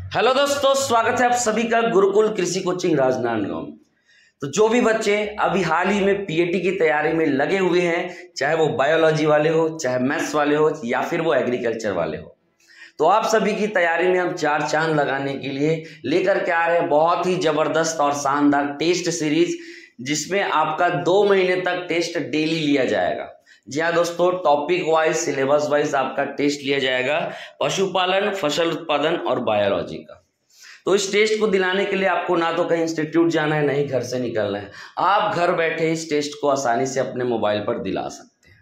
Hello दोस्तों, स्वागत है आप सभी का गुरुकुल कृषि कोचिंग राजनांदगांव। तो जो भी बच्चे अभी हाल ही में पीएटी की तैयारी में लगे हुए हैं, चाहे वो बायोलॉजी वाले हो, चाहे मैथ्स वाले हो, या फिर वो एग्रीकल्चर वाले हो, तो आप सभी की तैयारी में हम चार चांद लगाने के लिए लेकर के आ रहे हैं बहुत ही जबरदस्त और शानदार टेस्ट सीरीज, जिसमें आपका 2 महीने तक टेस्ट डेली लिया जाएगा। जी हाँ दोस्तों, टॉपिक वाइज, सिलेबस वाइज आपका टेस्ट लिया जाएगा पशुपालन, फसल उत्पादन और बायोलॉजी का। तो इस टेस्ट को दिलाने के लिए आपको ना तो कहीं इंस्टीट्यूट जाना है, ना ही घर से निकलना है। आप घर बैठे इस टेस्ट को आसानी से अपने मोबाइल पर दिला सकते हैं,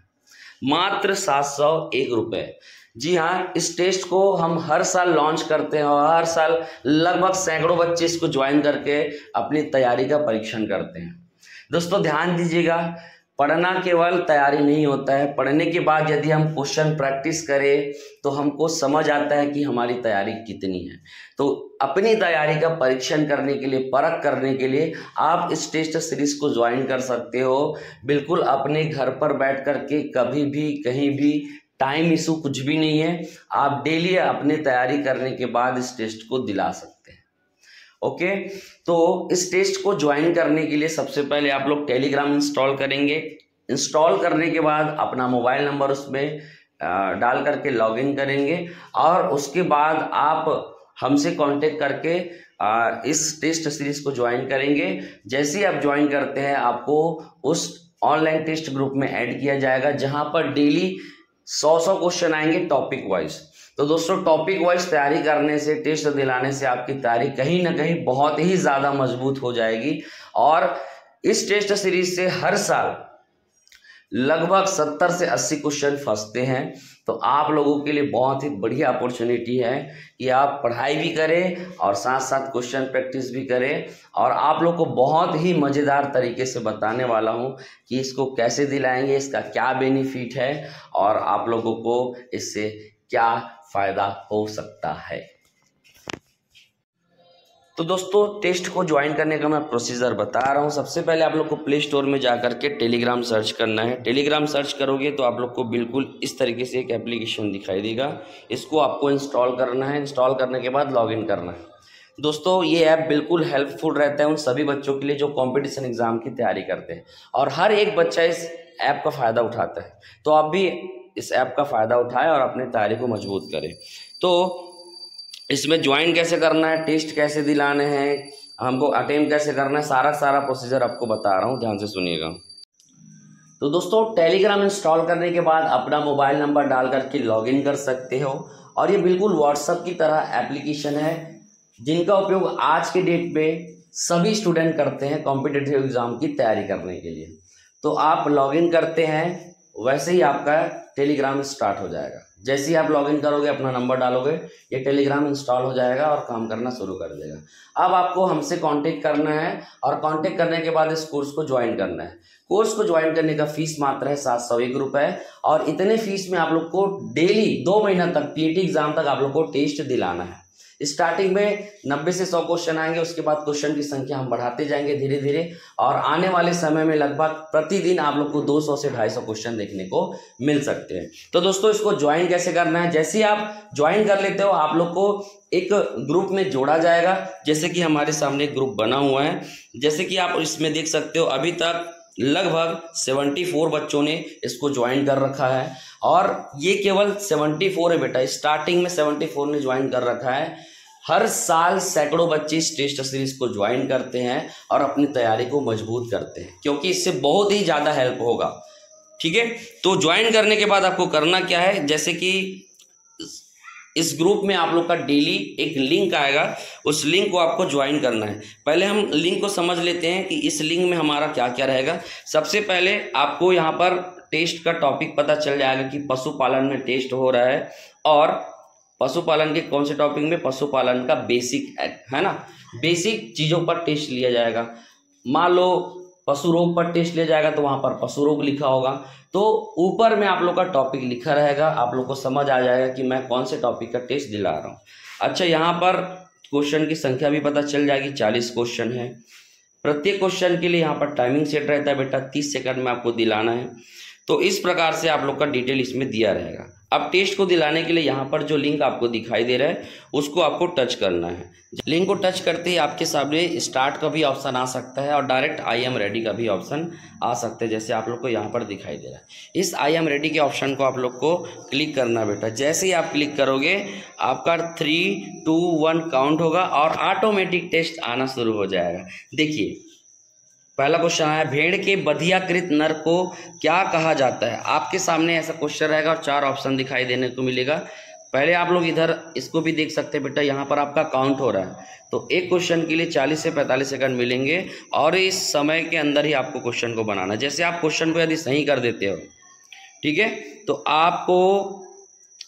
मात्र 701 रुपये। जी हाँ, इस टेस्ट को हम हर साल लॉन्च करते हैं और हर साल लगभग सैकड़ों बच्चे इसको ज्वाइन करके अपनी तैयारी का परीक्षण करते हैं। दोस्तों ध्यान दीजिएगा, पढ़ना केवल तैयारी नहीं होता है। पढ़ने के बाद यदि हम क्वेश्चन प्रैक्टिस करें तो हमको समझ आता है कि हमारी तैयारी कितनी है। तो अपनी तैयारी का परीक्षण करने के लिए, परख करने के लिए आप इस टेस्ट सीरीज को ज्वाइन कर सकते हो, बिल्कुल अपने घर पर बैठ करके, कभी भी कहीं भी। टाइम इशू कुछ भी नहीं है, आप डेली अपने तैयारी करने के बाद इस टेस्ट को दिला सकते हैं। ओके, तो इस टेस्ट को ज्वाइन करने के लिए सबसे पहले आप लोग टेलीग्राम इंस्टॉल करेंगे। इंस्टॉल करने के बाद अपना मोबाइल नंबर उसमें डाल करके लॉगिन करेंगे और उसके बाद आप हमसे कांटेक्ट करके इस टेस्ट सीरीज को ज्वाइन करेंगे। जैसे ही आप ज्वाइन करते हैं, आपको उस ऑनलाइन टेस्ट ग्रुप में ऐड किया जाएगा, जहां पर डेली 100 क्वेश्चन आएंगे टॉपिक वाइज। तो दोस्तों, टॉपिक वाइज तैयारी करने से, टेस्ट दिलाने से आपकी तैयारी कहीं ना कहीं बहुत ही ज़्यादा मजबूत हो जाएगी। और इस टेस्ट सीरीज से हर साल लगभग 70 से 80 क्वेश्चन फंसते हैं। तो आप लोगों के लिए बहुत ही बढ़िया अपॉर्चुनिटी है कि आप पढ़ाई भी करें और साथ साथ क्वेश्चन प्रैक्टिस भी करें। और आप लोग को बहुत ही मज़ेदार तरीके से बताने वाला हूं कि इसको कैसे दिलाएंगे, इसका क्या बेनिफिट है और आप लोगों को इससे क्या फ़ायदा हो सकता है। तो दोस्तों, टेस्ट को ज्वाइन करने का मैं प्रोसीजर बता रहा हूँ। सबसे पहले आप लोग को प्ले स्टोर में जा करके टेलीग्राम सर्च करना है। टेलीग्राम सर्च करोगे तो आप लोग को बिल्कुल इस तरीके से एक एप्लीकेशन दिखाई देगा। इसको आपको इंस्टॉल करना है। इंस्टॉल करने के बाद लॉगिन करना है। दोस्तों, ये ऐप बिल्कुल हेल्पफुल रहता है उन सभी बच्चों के लिए जो कॉम्पिटिशन एग्जाम की तैयारी करते हैं, और हर एक बच्चा इस ऐप का फ़ायदा उठाता है। तो आप भी इस ऐप का फ़ायदा उठाएं और अपनी तैयारी को मजबूत करें। तो इसमें ज्वाइन कैसे करना है, टेस्ट कैसे दिलाने हैं, हमको अटेम्प्ट कैसे करना है, सारा प्रोसीजर आपको बता रहा हूँ, ध्यान से सुनिएगा। तो दोस्तों, टेलीग्राम इंस्टॉल करने के बाद अपना मोबाइल नंबर डाल करके लॉगिन कर सकते हो। और ये बिल्कुल व्हाट्सएप की तरह एप्लीकेशन है, जिनका उपयोग आज के डेट में सभी स्टूडेंट करते हैं कॉम्पिटिटिव एग्जाम की तैयारी करने के लिए। तो आप लॉगिन करते हैं, वैसे ही आपका टेलीग्राम स्टार्ट हो जाएगा। जैसे ही आप लॉगिन करोगे, अपना नंबर डालोगे, ये टेलीग्राम इंस्टॉल हो जाएगा और काम करना शुरू कर देगा। अब आपको हमसे कांटेक्ट करना है और कांटेक्ट करने के बाद इस कोर्स को ज्वाइन करना है। कोर्स को ज्वाइन करने का फीस मात्र है 701 रुपये, और इतने फीस में आप लोग को डेली 2 महीना तक पीएटी एग्जाम तक आप लोग को टेस्ट दिलाना है। स्टार्टिंग में 90 से 100 क्वेश्चन आएंगे, उसके बाद क्वेश्चन की संख्या हम बढ़ाते जाएंगे धीरे धीरे, और आने वाले समय में लगभग प्रतिदिन आप लोग को 200 से 250 क्वेश्चन देखने को मिल सकते हैं। तो दोस्तों, इसको ज्वाइन कैसे करना है, जैसे ही आप ज्वाइन कर लेते हो, आप लोग को एक ग्रुप में जोड़ा जाएगा। जैसे कि हमारे सामने एक ग्रुप बना हुआ है, जैसे कि आप इसमें देख सकते हो, अभी तक लगभग 74 बच्चों ने इसको ज्वाइन कर रखा है। और ये केवल 74 है बेटा, स्टार्टिंग में 74 ने ज्वाइन कर रखा है। हर साल सैकड़ों बच्चे इस टेस्ट सीरीज को ज्वाइन करते हैं और अपनी तैयारी को मजबूत करते हैं, क्योंकि इससे बहुत ही ज़्यादा हेल्प होगा। ठीक है, तो ज्वाइन करने के बाद आपको करना क्या है, जैसे कि इस ग्रुप में आप लोग का डेली एक लिंक आएगा, उस लिंक को आपको ज्वाइन करना है। पहले हम लिंक को समझ लेते हैं कि इस लिंक में हमारा क्या क्या रहेगा। सबसे पहले आपको यहाँ पर टेस्ट का टॉपिक पता चल जाएगा कि पशुपालन में टेस्ट हो रहा है, और पशुपालन के कौन से टॉपिक में, पशुपालन का बेसिक है ना, बेसिक चीज़ों पर टेस्ट लिया जाएगा। मान लो पशु रोग पर टेस्ट लिया जाएगा, तो वहाँ पर पशु रोग लिखा होगा। तो ऊपर में आप लोग का टॉपिक लिखा रहेगा, आप लोग को समझ आ जाएगा कि मैं कौन से टॉपिक का टेस्ट दिला रहा हूँ। अच्छा, यहाँ पर क्वेश्चन की संख्या भी पता चल जाएगी, 40 क्वेश्चन है। प्रत्येक क्वेश्चन के लिए यहाँ पर टाइमिंग सेट रहता है बेटा, 30 सेकंड में आपको दिलाना है। तो इस प्रकार से आप लोग का डिटेल इसमें दिया रहेगा। अब टेस्ट को दिलाने के लिए यहाँ पर जो लिंक आपको दिखाई दे रहा है उसको आपको टच करना है। लिंक को टच करते ही आपके सामने स्टार्ट का भी ऑप्शन आ सकता है और डायरेक्ट आई एम रेडी का भी ऑप्शन आ सकता है, जैसे आप लोग को यहाँ पर दिखाई दे रहा है। इस आई एम रेडी के ऑप्शन को आप लोग को क्लिक करना बेटा। जैसे ही आप क्लिक करोगे आपका 3, 2, 1 काउंट होगा और ऑटोमेटिक टेस्ट आना शुरू हो जाएगा। देखिए पहला क्वेश्चन आया, भेड़ के बधियाकृत नर को क्या कहा जाता है। आपके सामने ऐसा क्वेश्चन रहेगा और 4 ऑप्शन दिखाई देने को मिलेगा। पहले आप लोग इधर इसको भी देख सकते हैं बेटा, यहाँ पर आपका काउंट हो रहा है। तो एक क्वेश्चन के लिए 40 से 45 सेकंड मिलेंगे और इस समय के अंदर ही आपको क्वेश्चन को बनाना है। जैसे आप क्वेश्चन को यदि सही कर देते हो, ठीक है, तो आपको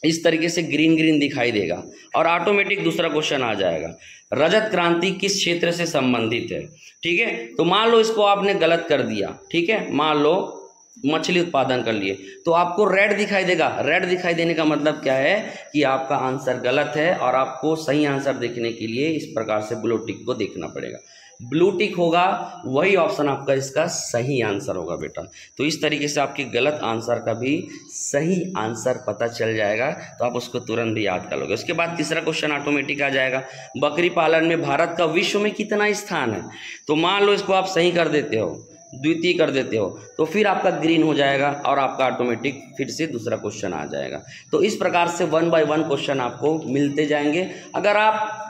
इस तरीके से ग्रीन ग्रीन दिखाई देगा और ऑटोमेटिक दूसरा क्वेश्चन आ जाएगा। रजत क्रांति किस क्षेत्र से संबंधित है, ठीक है। तो मान लो इसको आपने गलत कर दिया, ठीक है, मान लो मछली उत्पादन कर लिए, तो आपको रेड दिखाई देगा। रेड दिखाई देने का मतलब क्या है कि आपका आंसर गलत है और आपको सही आंसर देखने के लिए इस प्रकार से ब्लू टिक को देखना पड़ेगा। ब्लू टिक होगा वही ऑप्शन आपका इसका सही आंसर होगा बेटा। तो इस तरीके से आपके गलत आंसर का भी सही आंसर पता चल जाएगा, तो आप उसको तुरंत भी याद कर लोगे। उसके बाद तीसरा क्वेश्चन ऑटोमेटिक आ जाएगा, बकरी पालन में भारत का विश्व में कितना स्थान है। तो मान लो इसको आप सही कर देते हो, द्वितीय कर देते हो, तो फिर आपका ग्रीन हो जाएगा और आपका ऑटोमेटिक फिर से दूसरा क्वेश्चन आ जाएगा। तो इस प्रकार से 1 बाय 1 क्वेश्चन आपको मिलते जाएंगे। अगर आप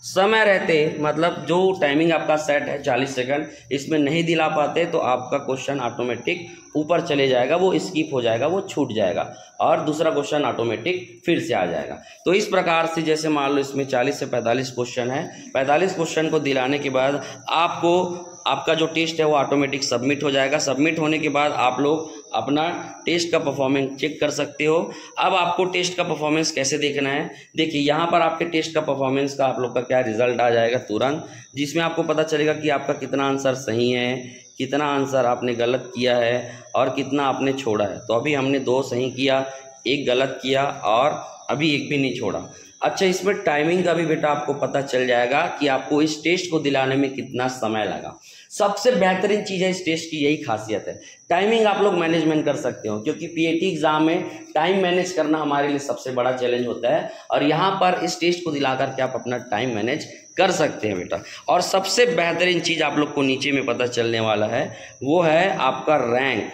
समय रहते मतलब जो टाइमिंग आपका सेट है 40 सेकंड, इसमें नहीं दिला पाते तो आपका क्वेश्चन ऑटोमेटिक ऊपर चले जाएगा, वो स्किप हो जाएगा, वो छूट जाएगा और दूसरा क्वेश्चन ऑटोमेटिक फिर से आ जाएगा। तो इस प्रकार से जैसे मान लो इसमें 40 से 45 क्वेश्चन है, 45 क्वेश्चन को दिलाने के बाद आपको आपका जो टेस्ट है वो ऑटोमेटिक सबमिट हो जाएगा। सबमिट होने के बाद आप लोग अपना टेस्ट का परफॉर्मेंस चेक कर सकते हो। अब आपको टेस्ट का परफॉर्मेंस कैसे देखना है, देखिए यहाँ पर आपके टेस्ट का परफॉर्मेंस का आप लोग का क्या रिजल्ट आ जाएगा तुरंत, जिसमें आपको पता चलेगा कि आपका कितना आंसर सही है, कितना आंसर आपने गलत किया है और कितना आपने छोड़ा है। तो अभी हमने 2 सही किया, 1 गलत किया और अभी 1 भी नहीं छोड़ा। अच्छा, इसमें टाइमिंग का भी बेटा आपको पता चल जाएगा कि आपको इस टेस्ट को दिलाने में कितना समय लगा। सबसे बेहतरीन चीज़ है इस टेस्ट की, यही खासियत है। टाइमिंग आप लोग मैनेजमेंट कर सकते हो, क्योंकि पीएटी एग्जाम में टाइम मैनेज करना हमारे लिए सबसे बड़ा चैलेंज होता है और यहाँ पर इस टेस्ट को दिला करके आप अपना टाइम मैनेज कर सकते हैं बेटा। और सबसे बेहतरीन चीज़ आप लोग को नीचे में पता चलने वाला है, वो है आपका रैंक।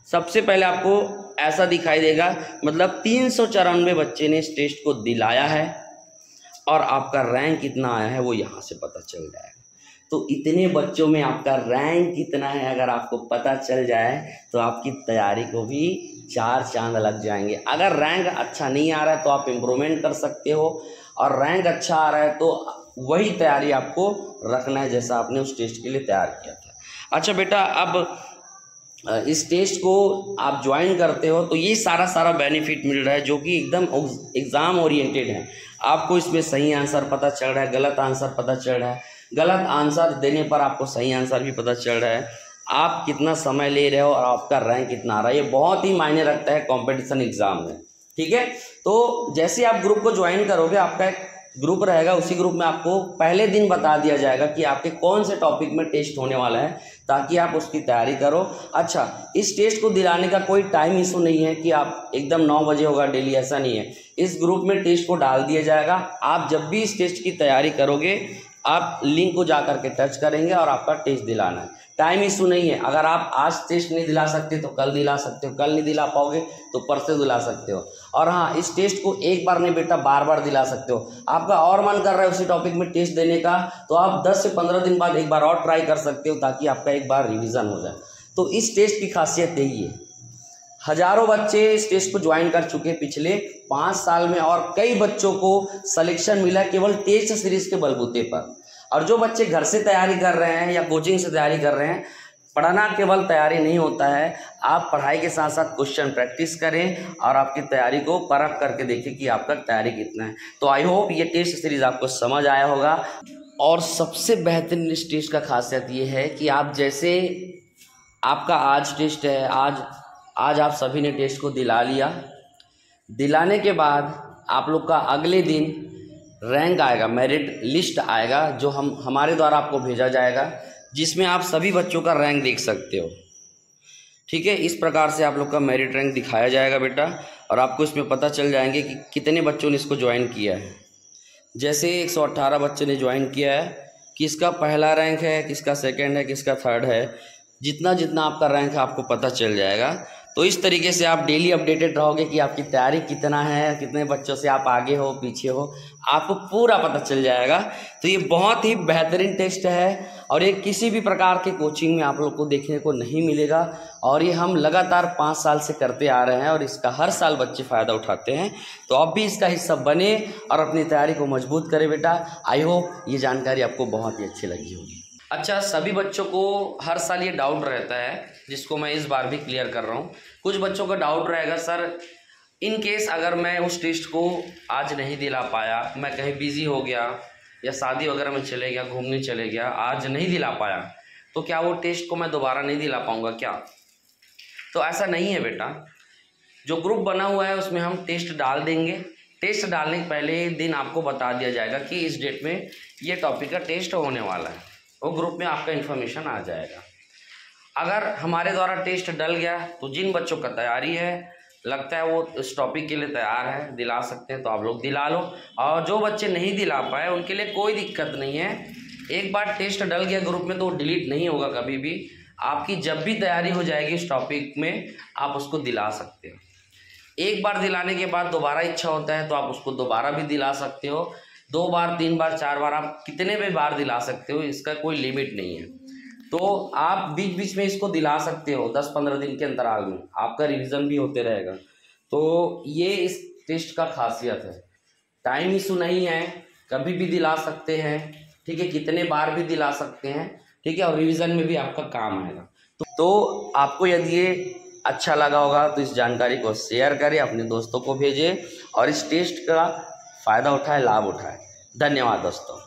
सबसे पहले आपको ऐसा दिखाई देगा, मतलब 394 बच्चे ने इस टेस्ट को दिलाया है और आपका रैंक कितना आया है वो यहाँ से पता चल जाएगा। तो इतने बच्चों में आपका रैंक कितना है अगर आपको पता चल जाए तो आपकी तैयारी को भी 4 चांद लग जाएंगे। अगर रैंक अच्छा नहीं आ रहा है तो आप इम्प्रूवमेंट कर सकते हो, और रैंक अच्छा आ रहा है तो वही तैयारी आपको रखना है जैसा आपने उस टेस्ट के लिए तैयार किया था। अच्छा बेटा, अब इस टेस्ट को आप ज्वाइन करते हो तो ये सारा बेनिफिट मिल रहा है जो कि एकदम एग्ज़ाम ओरिएंटेड है। आपको इसमें सही आंसर पता चल रहा है, गलत आंसर पता चल रहा है, गलत आंसर देने पर आपको सही आंसर भी पता चल रहा है, आप कितना समय ले रहे हो और आपका रैंक कितना आ रहा है। ये बहुत ही मायने रखता है कंपटीशन एग्ज़ाम में, ठीक है। तो जैसे आप ग्रुप को ज्वाइन करोगे, आपका एक ग्रुप रहेगा, उसी ग्रुप में आपको पहले दिन बता दिया जाएगा कि आपके कौन से टॉपिक में टेस्ट होने वाला है, ताकि आप उसकी तैयारी करो। अच्छा, इस टेस्ट को दिलाने का कोई टाइम इशू नहीं है कि आप एकदम 9 बजे होगा डेली, ऐसा नहीं है। इस ग्रुप में टेस्ट को डाल दिया जाएगा, आप जब भी इस टेस्ट की तैयारी करोगे आप लिंक को जा करके टच करेंगे और आपका टेस्ट दिलाना है। टाइम इशू नहीं है, अगर आप आज टेस्ट नहीं दिला सकते तो कल दिला सकते हो, कल नहीं दिला पाओगे तो परसों दिला सकते हो। और हाँ, इस टेस्ट को एक बार नहीं बेटा, बार बार दिला सकते हो। आपका और मन कर रहा है उसी टॉपिक में टेस्ट देने का तो आप 10 से 15 दिन बाद एक बार और ट्राई कर सकते हो, ताकि आपका एक बार रिविज़न हो जाए। तो इस टेस्ट की खासियत यही है। हजारों बच्चे इस टेस्ट को ज्वाइन कर चुके हैं पिछले 5 साल में, और कई बच्चों को सिलेक्शन मिला केवल टेस्ट सीरीज के बलबूते पर। और जो बच्चे घर से तैयारी कर रहे हैं या कोचिंग से तैयारी कर रहे हैं, पढ़ना केवल तैयारी नहीं होता है, आप पढ़ाई के साथ साथ क्वेश्चन प्रैक्टिस करें और आपकी तैयारी को परख करके देखें कि आपका तैयारी कितना है। तो आई होप ये टेस्ट सीरीज आपको समझ आया होगा। और सबसे बेहतरीन इस टेस्ट का खासियत ये है कि आप जैसे आपका आज टेस्ट है, आज आप सभी ने टेस्ट को दिला लिया, दिलाने के बाद आप लोग का अगले दिन रैंक आएगा, मेरिट लिस्ट आएगा, जो हमारे द्वारा आपको भेजा जाएगा, जिसमें आप सभी बच्चों का रैंक देख सकते हो, ठीक है। इस प्रकार से आप लोग का मेरिट रैंक दिखाया जाएगा बेटा। और आपको इसमें पता चल जाएंगे कि कितने बच्चों ने इसको ज्वाइन किया है। जैसे 118 बच्चों ने ज्वाइन किया है, किसका पहला रैंक है, किसका सेकंड है, किसका थर्ड है, जितना जितना आपका रैंक है आपको पता चल जाएगा। तो इस तरीके से आप डेली अपडेटेड रहोगे कि आपकी तैयारी कितना है, कितने बच्चों से आप आगे हो पीछे हो, आपको पूरा पता चल जाएगा। तो ये बहुत ही बेहतरीन टेस्ट है और ये किसी भी प्रकार के कोचिंग में आप लोग को देखने को नहीं मिलेगा और ये हम लगातार 5 साल से करते आ रहे हैं और इसका हर साल बच्चे फ़ायदा उठाते हैं। तो आप भी इसका हिस्सा बने और अपनी तैयारी को मजबूत करें बेटा। आई होप ये जानकारी आपको बहुत ही अच्छी लगी होगी। अच्छा, सभी बच्चों को हर साल ये डाउट रहता है, जिसको मैं इस बार भी क्लियर कर रहा हूँ। कुछ बच्चों का डाउट रहेगा, सर इन केस अगर मैं उस टेस्ट को आज नहीं दिला पाया, मैं कहीं बिजी हो गया या शादी वगैरह में चले गया, घूमने चले गया, आज नहीं दिला पाया, तो क्या वो टेस्ट को मैं दोबारा नहीं दिला पाऊँगा क्या? तो ऐसा नहीं है बेटा। जो ग्रुप बना हुआ है उसमें हम टेस्ट डाल देंगे। टेस्ट डालने के पहले दिन आपको बता दिया जाएगा कि इस डेट में ये टॉपिक का टेस्ट होने वाला है, वो ग्रुप में आपका इन्फॉर्मेशन आ जाएगा। अगर हमारे द्वारा टेस्ट डल गया तो जिन बच्चों का तैयारी है, लगता है वो इस टॉपिक के लिए तैयार है, दिला सकते हैं, तो आप लोग दिला लो। और जो बच्चे नहीं दिला पाए उनके लिए कोई दिक्कत नहीं है। एक बार टेस्ट डल गया ग्रुप में तो वो डिलीट नहीं होगा कभी भी। आपकी जब भी तैयारी हो जाएगी इस टॉपिक में आप उसको दिला सकते हो। एक बार दिलाने के बाद दोबारा इच्छा होता है तो आप उसको दोबारा भी दिला सकते हो। 2 बार 3 बार 4 बार आप कितने भी बार दिला सकते हो, इसका कोई लिमिट नहीं है। तो आप बीच बीच में इसको दिला सकते हो 10-15 दिन के अंतराल में, आपका रिवीजन भी होते रहेगा। तो ये इस टेस्ट का खासियत है। टाइम इशू नहीं है, कभी भी दिला सकते हैं, ठीक है, कितने बार भी दिला सकते हैं, ठीक है, और रिवीजन में भी आपका काम आएगा। तो आपको यदि ये अच्छा लगा होगा तो इस जानकारी को शेयर करें, अपने दोस्तों को भेजें और इस टेस्ट का फ़ायदा उठाएं, लाभ उठाएं। धन्यवाद दोस्तों।